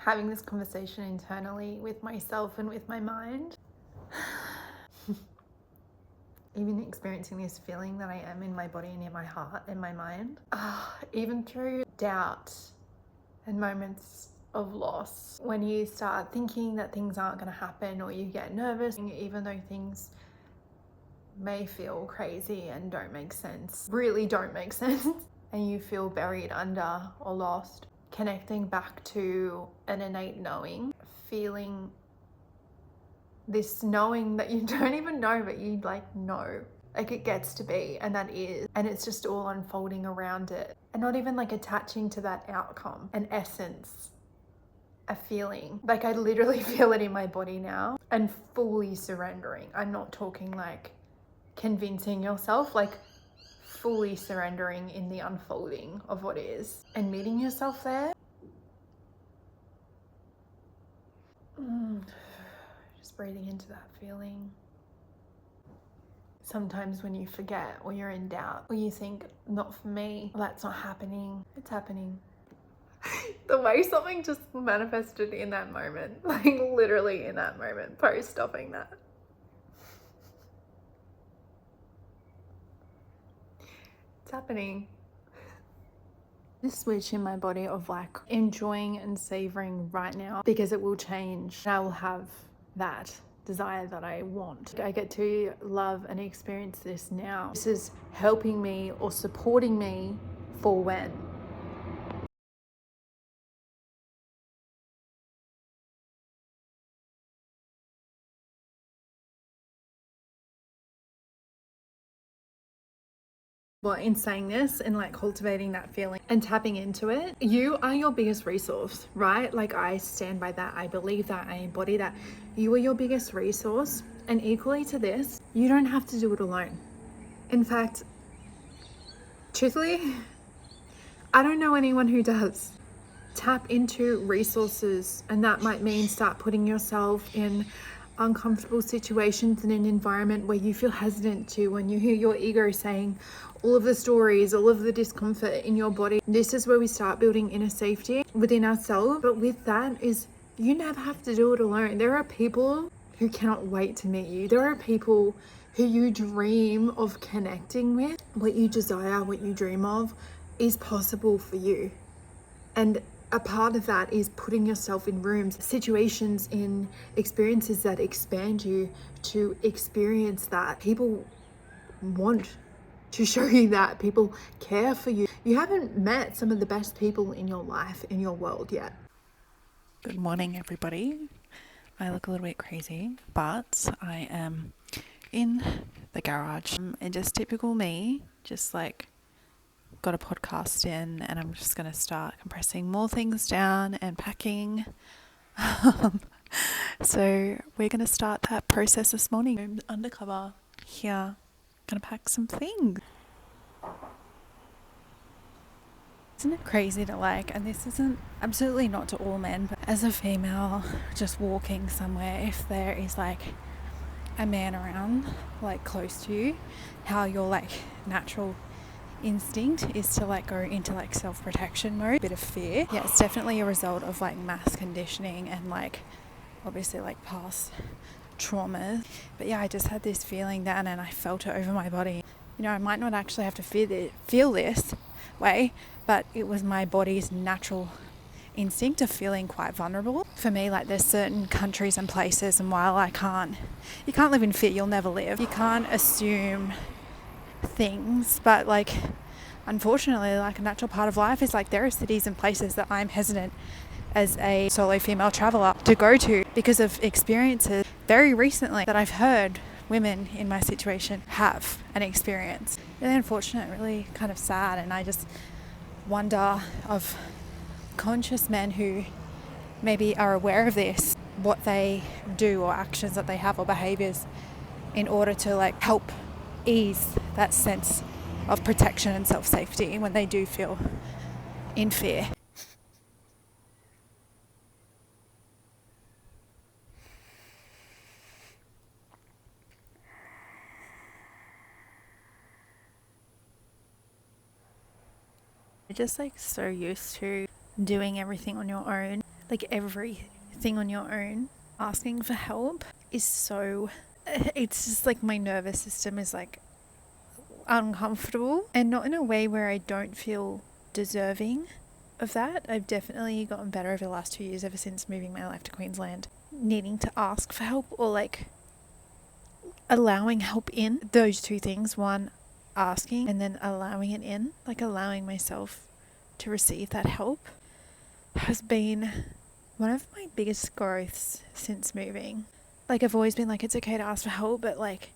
having this conversation internally with myself and with my mind. Even experiencing this feeling that I am in my body and in my heart and my mind. Even through doubt and moments of loss, when you start thinking that things aren't going to happen, or you get nervous, even though things may feel crazy and don't make sense, really don't make sense, and you feel buried under or lost, connecting back to an innate knowing, feeling this knowing that you don't even know, but you know, like it gets to be, and that is, and it's just all unfolding around it, and not even attaching to that outcome, an essence, a feeling. I literally feel it in my body now, and fully surrendering. I'm not talking convincing yourself, fully surrendering in the unfolding of what is, and meeting yourself there. Just breathing into that feeling. Sometimes when you forget, or you're in doubt, or you think, not for me, that's not happening, it's happening. The way something just manifested in that moment, literally in that moment, post stopping that. It's happening. This switch in my body of enjoying and savoring right now, because it will change. I will have that desire that I want. I get to love and experience this now. This is helping me or supporting me for when. Well, in saying this and cultivating that feeling and tapping into it, you are your biggest resource, right? I stand by that. I believe that. I embody that. You are your biggest resource. And equally to this, you don't have to do it alone. In fact, truthfully, I don't know anyone who does. Tap into resources, and that might mean start putting yourself in uncomfortable situations in an environment where you feel hesitant to, when you hear your ego saying all of the stories, all of the discomfort in your body. This is where we start building inner safety within ourselves. But with that is, you never have to do it alone. There are people who cannot wait to meet you. There are people who you dream of connecting with. What you desire, what you dream of is possible for you. And a part of that is putting yourself in rooms, situations, in experiences that expand you to experience that. People want to show you that. People care for you. You haven't met some of the best people in your life, in your world yet. Good morning, everybody. I look a little bit crazy, but I am in the garage. And just typical me, just got a podcast in, and I'm just going to start compressing more things down and packing. So we're going to start that process this morning. I'm undercover here, going to pack some things. Isn't it crazy to and this isn't absolutely not to all men, but as a female just walking somewhere, if there is a man around close to you, how your natural instinct is to go into self-protection mode, a bit of fear. Yeah, it's definitely a result of mass conditioning and obviously past traumas. But yeah, I just had this feeling then, and I felt it over my body. I might not actually have to feel this way, but it was my body's natural instinct of feeling quite vulnerable. For me, there's certain countries and places, and while you can't live in fear, you'll never live. You can't assume things, but unfortunately, a natural part of life is there are cities and places that I'm hesitant as a solo female traveler to go to because of experiences very recently that I've heard women in my situation have an experience. Really unfortunate, really kind of sad, and I just wonder of conscious men who maybe are aware of this, what they do or actions that they have or behaviors in order to help ease that sense of protection and self-safety when they do feel in fear. You're just so used to doing everything on your own, like everything on your own, asking for help is so, it's just like my nervous system is like uncomfortable, and not in a way where I don't feel deserving of that. I've definitely gotten better over the last 2 years, ever since moving my life to Queensland, needing to ask for help or like allowing help in. Those two things, one, asking, and then allowing it in, like allowing myself to receive that help, has been one of my biggest growths since moving. Like, I've always been like, it's okay to ask for help, but like,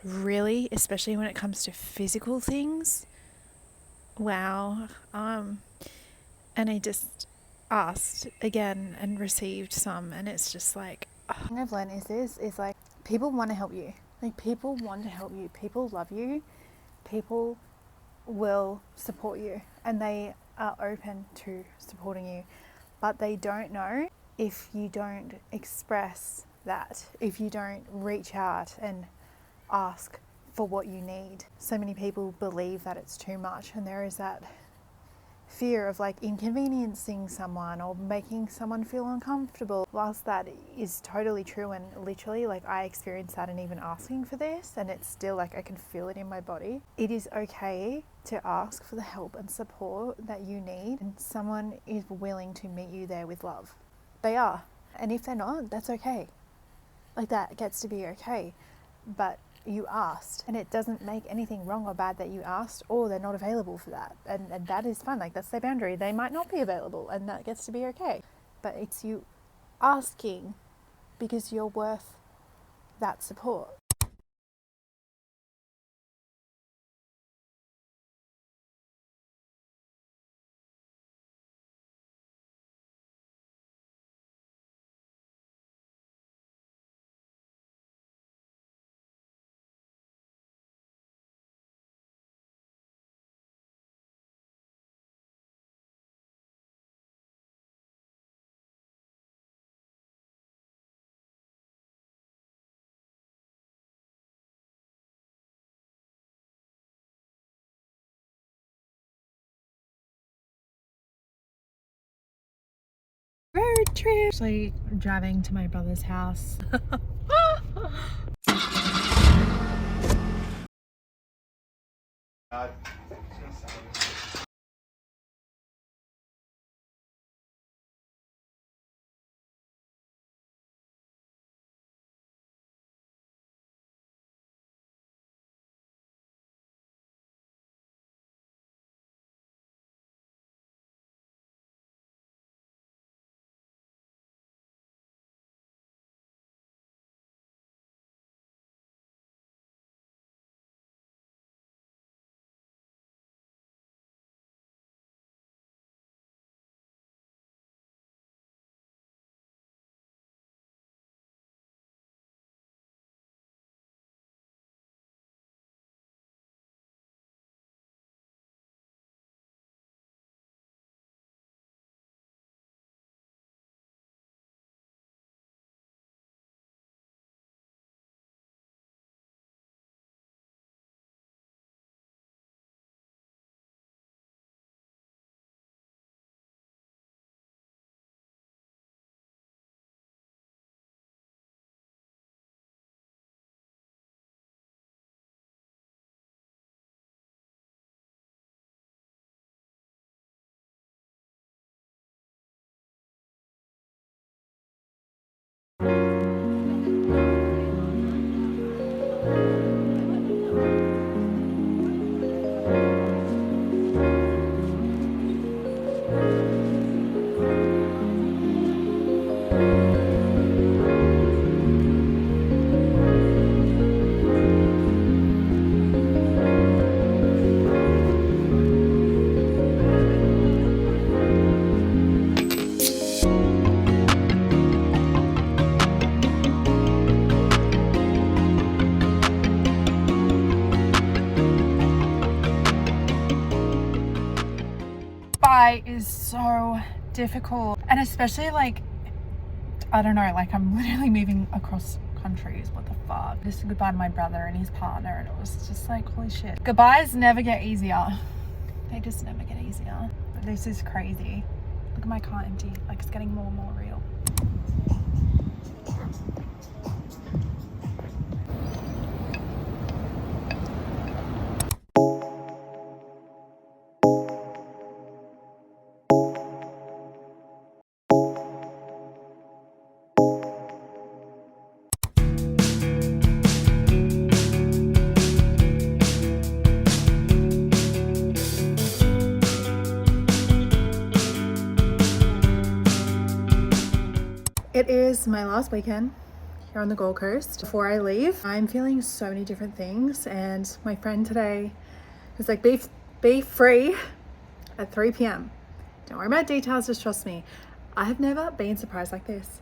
really, especially when it comes to physical things, wow. And I just asked again and received some, and it's just like, what I've learned is like, people want to help you. Like, people want to help you. People love you. People will support you, and they are open to supporting you, but they don't know if you don't express that, if you don't reach out and ask for what you need. So many people believe that it's too much, and there is that fear of like inconveniencing someone or making someone feel uncomfortable. Whilst that is totally true, and literally like I experienced that in even asking for this, and it's still like I can feel it in my body, it is okay to ask for the help and support that you need, and someone is willing to meet you there with love. They are. And if they're not, that's okay. Like, that gets to be okay. But you asked, and it doesn't make anything wrong or bad that you asked, or they're not available for that, and that is fine. Like, that's their boundary. They might not be available, and that gets to be okay. But it's you asking because you're worth that support. Road trip. Actually driving to my brother's house. Is so difficult, and especially like, I don't know, like I'm literally moving across countries. What the fuck? Just said goodbye to my brother and his partner, and it was just like, holy shit. Goodbyes never get easier. They just never get easier. But this is crazy. at my car empty. Like, it's getting more and more real. It is my last weekend here on the Gold Coast. Before I leave, I'm feeling so many different things, and my friend today was like, be free at 3 p.m. Don't worry about details, just trust me. I have never been surprised like this.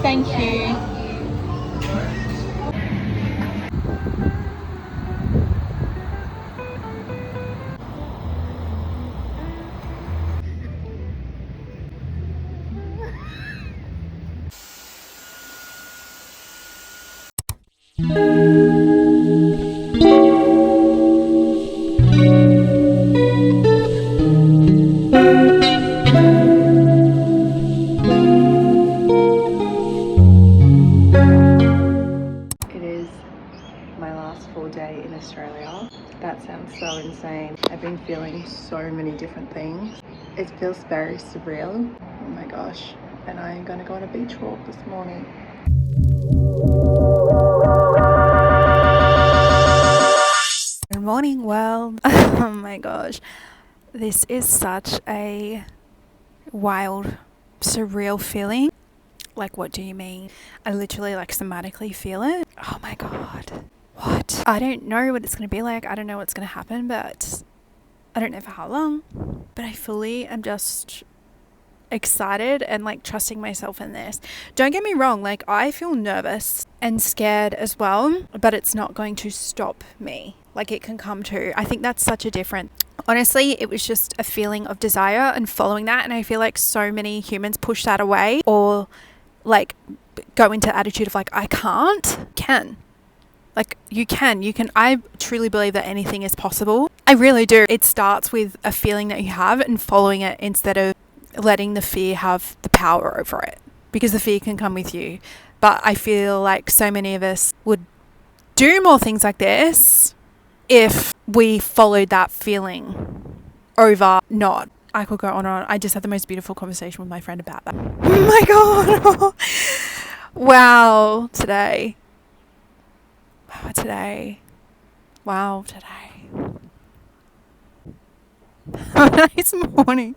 Thank you. It is my last full day in Australia. That sounds so insane. I've been feeling so many different things. It feels very surreal. Oh my gosh. And I'm gonna go on a beach walk this morning. Good morning, world. Oh my gosh. This is such a wild, surreal feeling. Like, what do you mean? I literally like somatically feel it. Oh my God. What? I don't know what it's going to be like. I don't know what's going to happen, but I don't know for how long. But I fully am just excited and like trusting myself in this. Don't get me wrong, like I feel nervous and scared as well, but it's not going to stop me. Like it can come to. I think that's such a difference. Honestly, it was just a feeling of desire and following that, and I feel like so many humans push that away or like go into attitude of like I can. Like you can. I truly believe that anything is possible. I really do. It starts with a feeling that you have and following it instead of letting the fear have the power over it, because the fear can come with you. But I feel like so many of us would do more things like this if we followed that feeling over not. I could go on and on. I just had the most beautiful conversation with my friend about that. Oh my God. Wow. Today. Wow. Today. Nice morning.